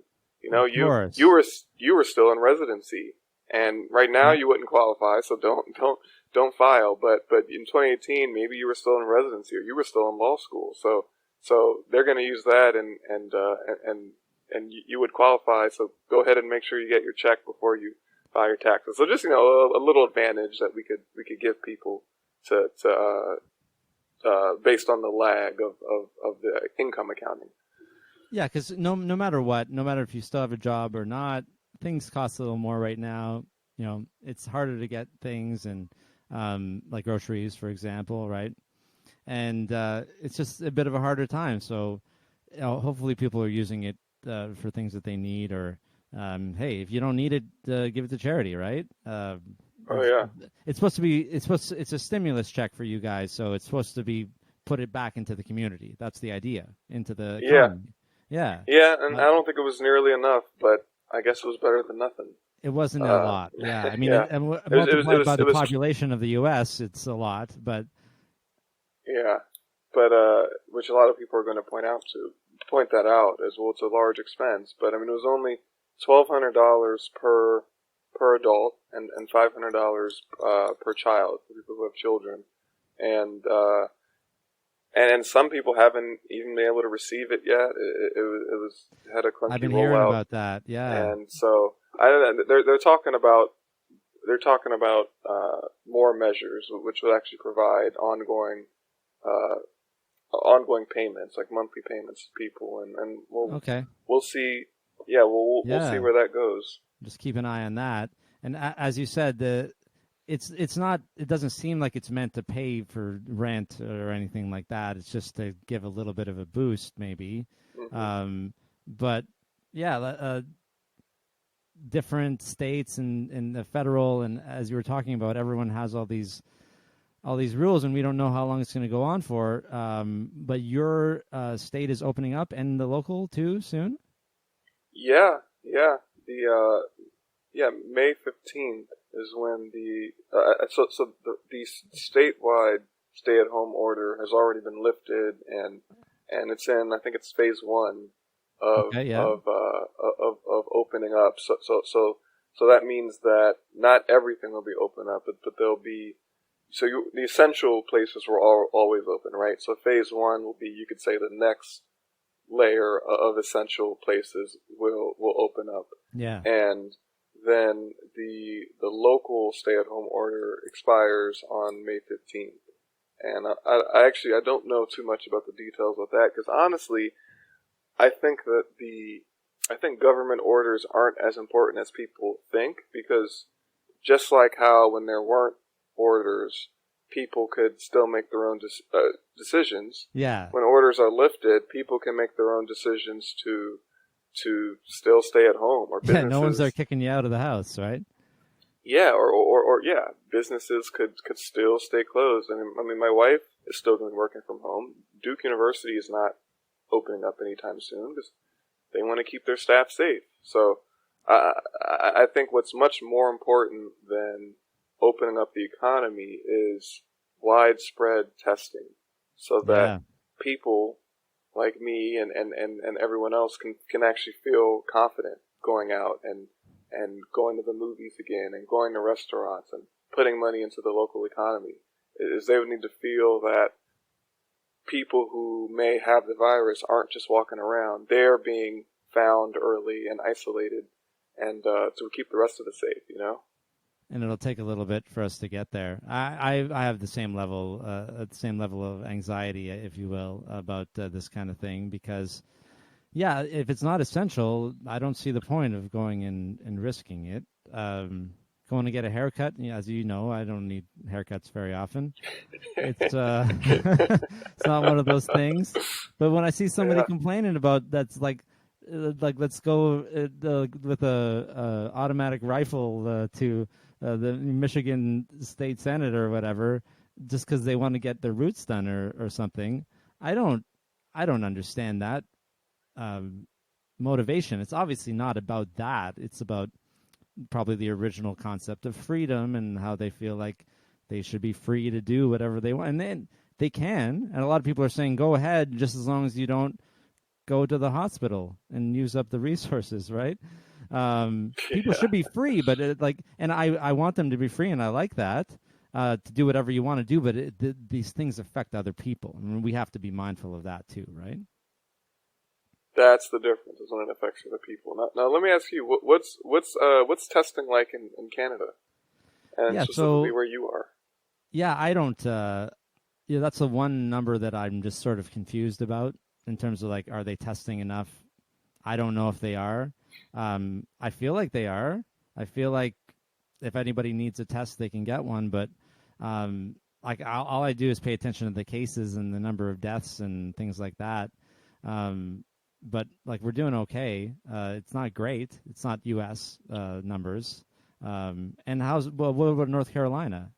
A: Of
B: You
A: course.
B: you were still in residency, and right now
A: Yeah.
B: you wouldn't qualify, so don't file. But in 2018, maybe you were still in residency or you were still in law school, so they're going to use that, and you would qualify. So go ahead and make sure you get your check before you file your taxes. So just a little advantage that we could give people to based on the lag of the income accounting.
A: Yeah, because no matter what, no matter if you still have a job or not, things cost a little more right now. It's harder to get things and like groceries, for example, right? And it's just a bit of a harder time. So hopefully people are using it for things that they need, or hey, if you don't need it, give it to charity, right?
B: Oh yeah,
A: It's supposed to be it's a stimulus check for you guys, so it's supposed to be put it back into the community. That's the idea, into the
B: yeah,
A: economy. Yeah.
B: yeah. And I
A: Uh,
B: don't think it was nearly enough, but I guess it was better than nothing.
A: it wasn't a
B: Uh,
A: lot. Yeah. I mean,
B: yeah,
A: multiplied by
B: it
A: the
B: was
A: population of the U.S., it's a lot. But
B: yeah, but which a lot of people are going to point that out as well. It's a large expense, but I mean it was only $1,200 per adult and $500 per child for people who have children, and and some people haven't even been able to receive it yet. It had a
A: I've
B: clunky
A: been hearing
B: rollout,
A: about that. Yeah.
B: and so I don't know. They're talking about more measures which would actually provide uh, ongoing payments, like monthly payments to people, and
A: Okay.
B: we'll see. Yeah, we'll see
A: Yeah.
B: where that goes.
A: Just keep an eye on that. And as you said, it's not. It doesn't seem like it's meant to pay for rent or anything like that. It's just to give a little bit of a boost, maybe.
B: Hmm.
A: But yeah, different states and the federal, and as you were talking about, everyone has all these rules, and we don't know how long it's going to go on for. But your state is opening up, and the local too soon.
B: Yeah, yeah. May 15th is when the statewide stay-at-home order has already been lifted, and it's in, I think it's phase one of
A: Okay. Yeah.
B: of of opening up. So that means that not everything will be open up, but there'll be the essential places were always open, right? So phase one will be, you could say, the next layer of essential places will open up.
A: Yeah.
B: And then the local stay-at-home order expires on May 15th. And I don't know too much about the details of that, because honestly, I think government orders aren't as important as people think, because just like how when there weren't orders, people could still make their own decisions.
A: Yeah.
B: When orders are lifted, people can make their own decisions to still stay at home, or businesses.
A: Yeah, no one's there kicking you out of the house, right?
B: Yeah, or businesses could still stay closed. I mean, my wife is still going to be working from home. Duke University is not opening up anytime soon because they want to keep their staff safe. So I think what's much more important than opening up the economy is widespread testing, so that people like me and everyone else can actually feel confident going out and going to the movies again and going to restaurants and putting money into the local economy. Is they would need to feel that people who may have the virus aren't just walking around. They're being found early and isolated, and to keep the rest of us safe, you know?
A: And it'll take a little bit for us to get there. I have the same level of anxiety, if you will, about this kind of thing, because, yeah, if it's not essential, I don't see the point of going and risking it. Going to get a haircut, as you know, I don't need haircuts very often. It's it's not one of those things. But when I see somebody complaining about that's like let's go with a automatic rifle to the Michigan State Senate or whatever, just because they want to get their roots done or something, I don't understand that motivation. It's obviously not about that. It's about probably the original concept of freedom and how they feel like they should be free to do whatever they want. And then they can. And a lot of people are saying, go ahead, just as long as you don't go to the hospital and use up the resources, right? People should be free, but and I want them to be free, and I like that, to do whatever you want to do, but these things affect other people. I mean, we have to be mindful of that too, right?
B: That's the difference, is when it affects other people. Now let me ask you, what's testing like in Canada, and specifically where you are?
A: Yeah, I don't. That's the one number that I'm just sort of confused about in terms of like, are they testing enough? I don't know if they are. I feel like they are. I feel like if anybody needs a test, they can get one. But all I do is pay attention to the cases and the number of deaths and things like that. But like, we're doing okay. It's not great. It's not U.S. Numbers. And what about North Carolina?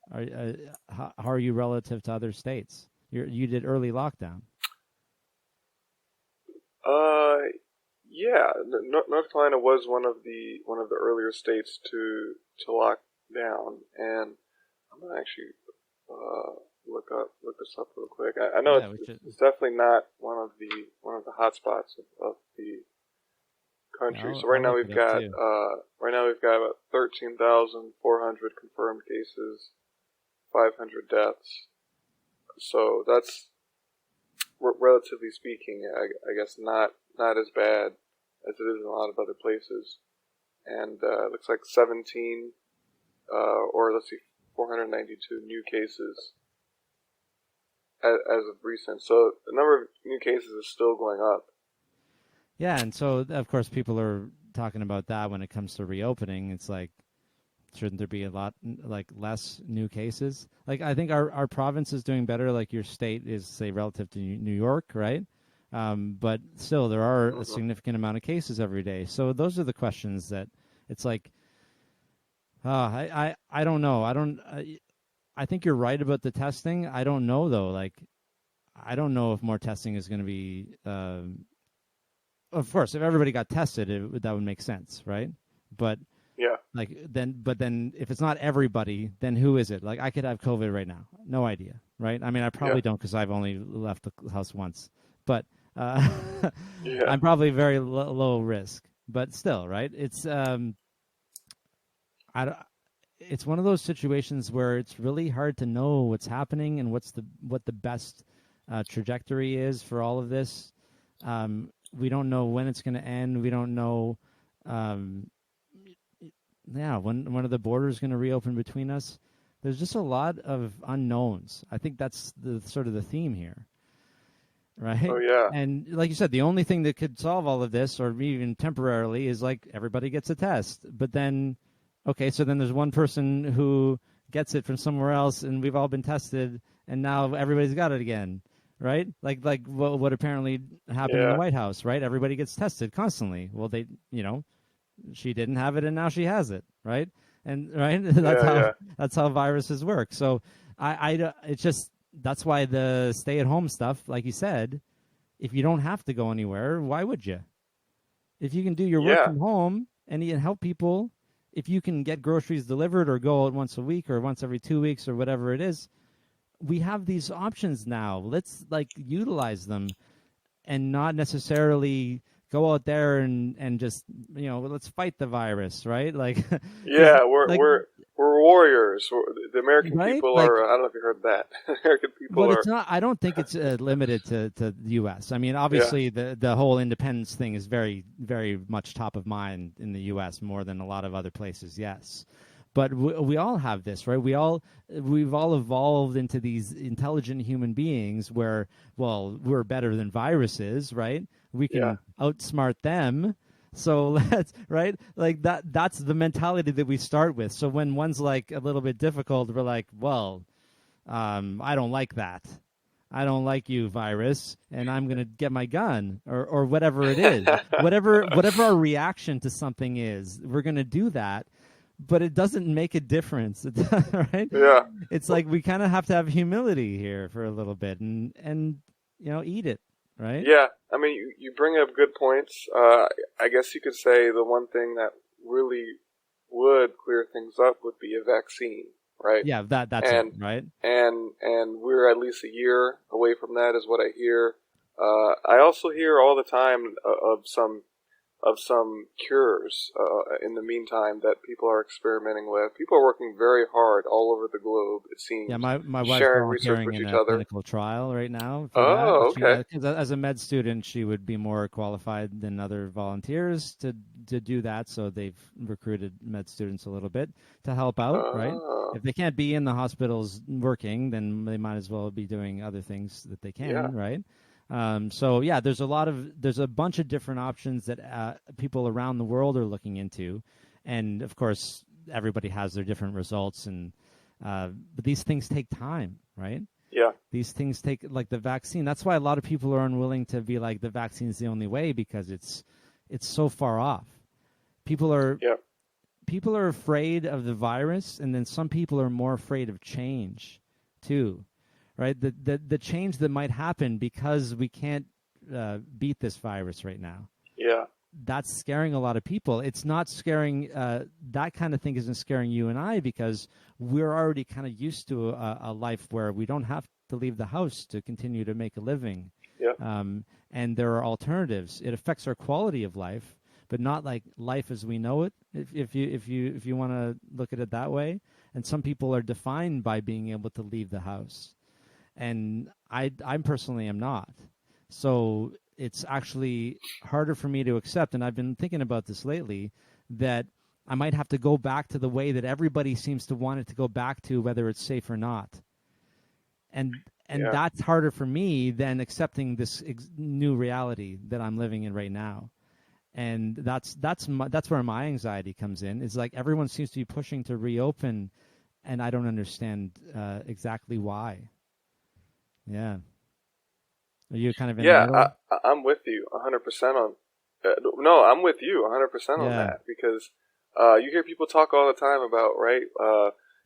A: How are you relative to other states? You did early lockdown.
B: Yeah, North Carolina was one of the earlier states to lock down, and I'm gonna actually look this up real quick. I know it's definitely not one of the hot spots of the country. So right now we've got about 13,400 confirmed cases, 500 deaths. So that's, relatively speaking, I guess not as bad as it is in a lot of other places. And it looks like 492 new cases as of recent. So the number of new cases is still going up.
A: Yeah, and so, of course, people are talking about that when it comes to reopening. It's like, shouldn't there be a lot, less new cases? Like, I think our province is doing better, like your state is, say, relative to New York, right? But still, there are a significant amount of cases every day. So those are the questions that it's like, I don't know. I think you're right about the testing. I don't know, though. Like, I don't know if more testing is going to be... of course, if everybody got tested, that would make sense, right? But
B: yeah,
A: then if it's not everybody, then who is it? Like, I could have COVID right now, no idea, right? I mean, I probably don't, because I've only left the house once, but I'm probably very low risk. But still, right? It's it's one of those situations where it's really hard to know what's happening and what the best trajectory is for all of this. We don't know when it's going to end. We don't know, when are the borders going to reopen between us. There's just a lot of unknowns. I think that's the sort of the theme here, right?
B: Oh yeah.
A: And like you said, the only thing that could solve all of this, or even temporarily, is like everybody gets a test. But then, okay, so then there's one person who gets it from somewhere else, and we've all been tested, and now everybody's got it again, right? Like what apparently happened in the White House, right? Everybody gets tested constantly. Well, she didn't have it, and now she has it, right? And right, that's how viruses work. So it's just, that's why the stay-at-home stuff, like you said, if you don't have to go anywhere, why would you? If you can do your work from home and you can help people, if you can get groceries delivered or go out once a week or once every 2 weeks or whatever it is, we have these options now. Let's utilize them and not necessarily go out there and just, let's fight the virus, right?
B: We're warriors. The American people are. I don't know if you heard that. American people are.
A: But it's not. I don't think it's limited to the U.S. I mean, obviously, the whole independence thing is very, very much top of mind in the U.S. more than a lot of other places. Yes. But we all have this, right? We've all evolved into these intelligent human beings where, well, we're better than viruses, right? We can outsmart them. So let's, right? Like that's the mentality that we start with. So when one's like a little bit difficult, we're like, well, I don't like that. I don't like you, virus, and I'm going to get my gun or whatever it is. whatever our reaction to something is, we're going to do that. But it doesn't make a difference, right?
B: Yeah.
A: It's like we kind of have to have humility here for a little bit and eat it, right?
B: Yeah. I mean, you bring up good points. I guess you could say the one thing that really would clear things up would be a vaccine, right?
A: Yeah, that's it, right?
B: And we're at least a year away from that, is what I hear. I also hear all the time of some cures in the meantime that people are experimenting with. People are working very hard all over the globe, it seems.
A: Yeah, my wife's
B: sharing research
A: volunteering
B: with
A: in
B: each
A: a
B: other.
A: clinical trial right now.
B: Oh, okay.
A: Because as a med student, she would be more qualified than other volunteers to do that. So they've recruited med students a little bit to help out, right? If they can't be in the hospitals working, then they might as well be doing other things that they can, right? So yeah, there's a bunch of different options that people around the world are looking into, and of course everybody has their different results, and but these things take time, right?
B: Yeah.
A: These things take, like the vaccine. That's why a lot of people are unwilling to be like the vaccine's the only way, because it's so far off. People are afraid of the virus, and then some people are more afraid of change too. Right, the change that might happen because we can't beat this virus right now.
B: Yeah,
A: that's scaring a lot of people. It's not scaring that kind of thing isn't scaring you and I, because we're already kind of used to a life where we don't have to leave the house to continue to make a living.
B: Yeah.
A: And there are alternatives. It affects our quality of life, but not like life as we know it. If you want to look at it that way. And some people are defined by being able to leave the house. And I personally am not. So it's actually harder for me to accept, and I've been thinking about this lately, that I might have to go back to the way that everybody seems to want it to go back to, whether it's safe or not. And that's harder for me than accepting this new reality that I'm living in right now. And that's where my anxiety comes in. It's like everyone seems to be pushing to reopen, and I don't understand exactly why. Yeah. Are you kind of in the middle?
B: I'm with you 100% on. No, I'm with you 100% on that, because you hear people talk all the time about, right?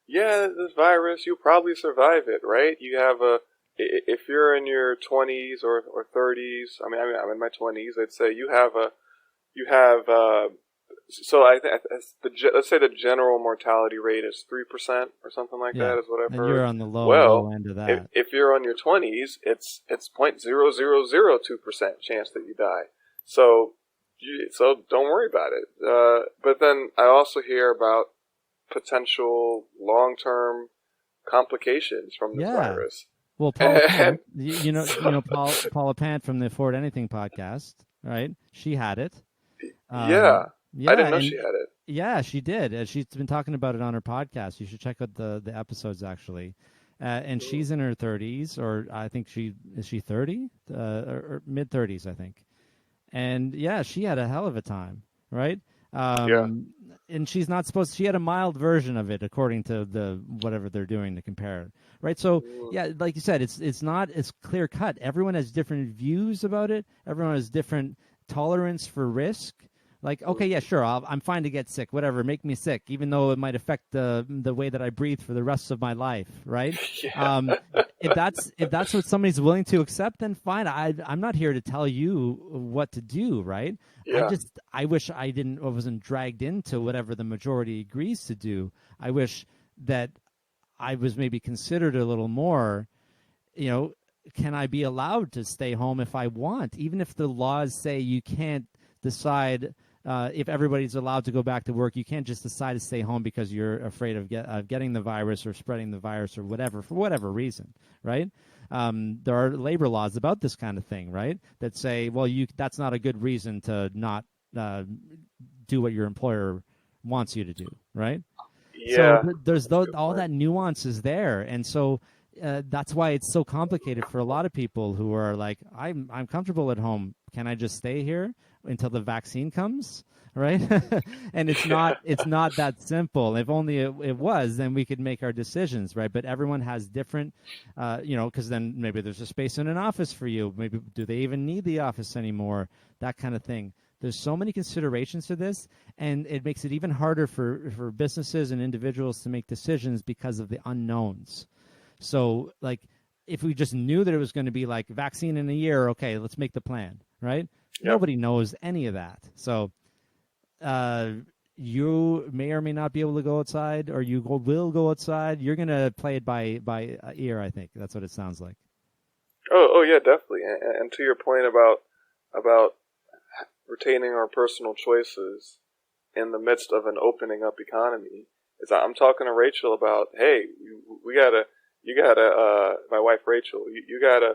B: This virus, you'll probably survive it, right? You have if you're in your 20s or 30s. I mean, I'm in my 20s. I'd say you have. So let's say the general mortality rate is 3% or something like that, is what I've heard.
A: And you're on the low end of that.
B: If you're on your 20s, it's 0.0002% chance that you die. So don't worry about it. But then I also hear about potential long-term complications from this virus.
A: Well, Paula Pant, Paula Pant from the Afford Anything podcast, right? She had it.
B: Yeah, I didn't know she had it.
A: Yeah, she did. She's been talking about it on her podcast. You should check out the episodes, actually. And she's in her 30s, or I think she 30? Or mid-30s, I think. And, yeah, she had a hell of a time, right? And she's not supposed. She had a mild version of it, according to the whatever they're doing to compare it, right? So, yeah, like you said, it's not as clear cut. Everyone has different views about it. Everyone has different tolerance for risk. Like, okay, yeah, sure, I'm fine to get sick, whatever, make me sick, even though it might affect the way that I breathe for the rest of my life, right?
B: Yeah.
A: If that's what somebody's willing to accept, then fine. I'm not here to tell you what to do, right?
B: Yeah.
A: I wish I wasn't dragged into whatever the majority agrees to do. I wish that I was maybe considered a little more, can I be allowed to stay home if I want, even if the laws say you can't decide. If everybody's allowed to go back to work, you can't just decide to stay home because you're afraid of getting the virus or spreading the virus or whatever, for whatever reason, right? There are labor laws about this kind of thing, right, that say, well, that's not a good reason to not do what your employer wants you to do, right?
B: Yeah.
A: So there's all that nuance is there, and so that's why it's so complicated for a lot of people who are like, I'm comfortable at home. Can I just stay here until the vaccine comes, right? And it's not that simple. If only it was, then we could make our decisions, right? But everyone has different, because then maybe there's a space in an office for you. Maybe do they even need the office anymore? That kind of thing. There's so many considerations to this, and it makes it even harder for businesses and individuals to make decisions because of the unknowns. So, like, if we just knew that it was going to be like vaccine in a year, okay, let's make the plan, right? Yep. Nobody knows any of that. So you may or may not be able to go outside, or you will go outside. You're going to play it by ear, I think. That's what it sounds like.
B: Oh yeah, definitely. And to your point about retaining our personal choices in the midst of an opening up economy, is I'm talking to Rachel about, hey, you gotta, my wife Rachel, you gotta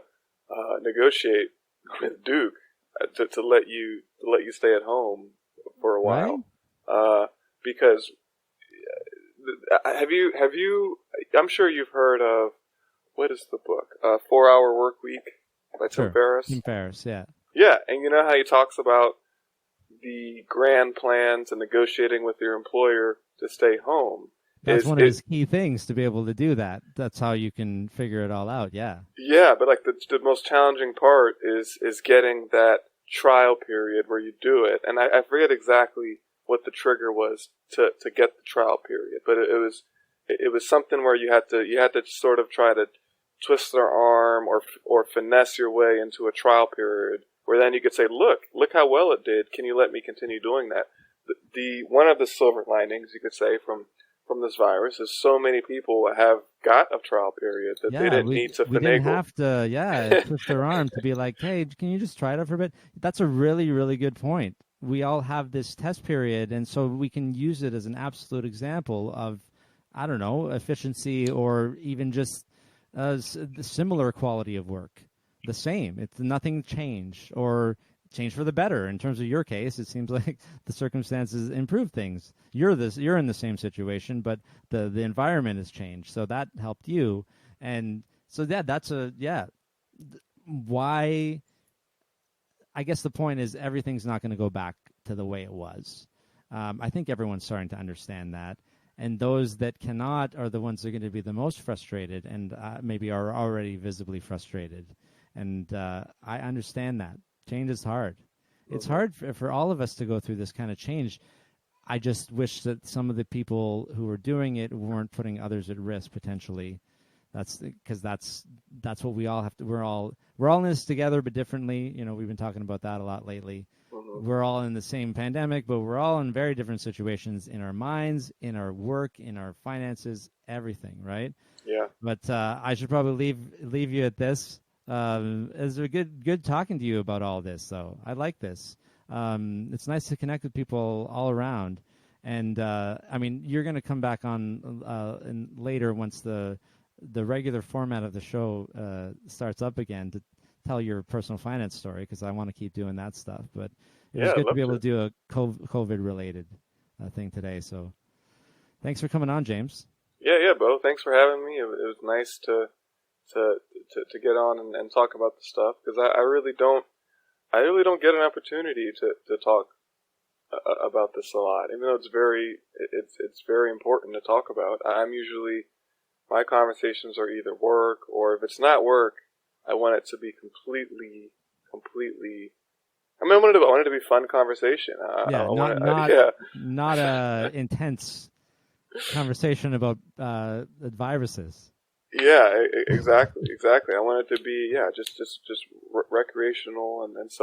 B: negotiate with Duke to let you stay at home for a while,
A: right?
B: Because have you? I'm sure you've heard of, what is the book? 4 Hour Work Week by Tim Ferriss.
A: Tim Ferriss, yeah.
B: Yeah, and you know how he talks about the grand plans and negotiating with your employer to stay home.
A: That's one of his key things, to be able to do that. That's how you can figure it all out, yeah.
B: Yeah, but like the most challenging part is getting that trial period where you do it. And I forget exactly what the trigger was to get the trial period, but it was something where you had to sort of try to twist their arm or finesse your way into a trial period where then you could say, look how well it did. Can you let me continue doing that? The one of the silver linings, you could say, from this virus is so many people have got a trial period that they didn't need to finagle.
A: We didn't have to, twist their arm to be like, hey, can you just try it out for a bit? That's a really, really good point. We all have this test period, and so we can use it as an absolute example of, I don't know, efficiency or even just the similar quality of work. The same. It's nothing changed or changed for the better. In terms of your case, it seems like the circumstances improve things. You're in the same situation, but the environment has changed, so that helped you. And so why? I guess the point is everything's not going to go back to the way it was. I think everyone's starting to understand that, and those that cannot are the ones that are going to be the most frustrated, and maybe are already visibly frustrated. And I understand that. Change is hard. It's hard for all of us to go through this kind of change. I just wish that some of the people who were doing it weren't putting others at risk potentially. That's what we all have to. We're all in this together, but differently. We've been talking about that a lot lately. Mm-hmm. We're all in the same pandemic, but we're all in very different situations in our minds, in our work, in our finances, everything. Right?
B: Yeah.
A: But I should probably leave you at this. It's a good talking to you about all this, though. I like this. It's nice to connect with people all around, And I mean, you're going to come back on later once the regular format of the show starts up again to tell your personal finance story, because I want to keep doing that stuff. But it was
B: Yeah, I'd
A: good to
B: love
A: be able
B: to.
A: to do a COVID related thing today. So thanks for coming on, James.
B: Yeah, Beau. Thanks for having me. It was nice to get on and talk about the stuff, because I really don't get an opportunity to talk about this a lot, even though it's very important to talk about. My conversations are either work, or if it's not work, I want it to be completely. I mean, I want it to be fun conversation.
A: Yeah,
B: I want it, yeah.
A: not a intense conversation about viruses.
B: Yeah, exactly. I want it to be, yeah, just recreational, and this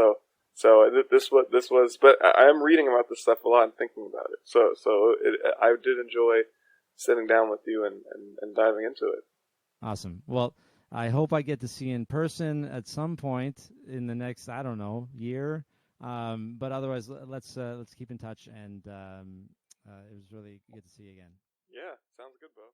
B: was, but I am reading about this stuff a lot and thinking about it. I did enjoy sitting down with you and diving into it.
A: Awesome. Well, I hope I get to see you in person at some point in the next, I don't know, year. But otherwise, let's keep in touch. And it was really good to see you again.
B: Yeah, sounds good, Beau.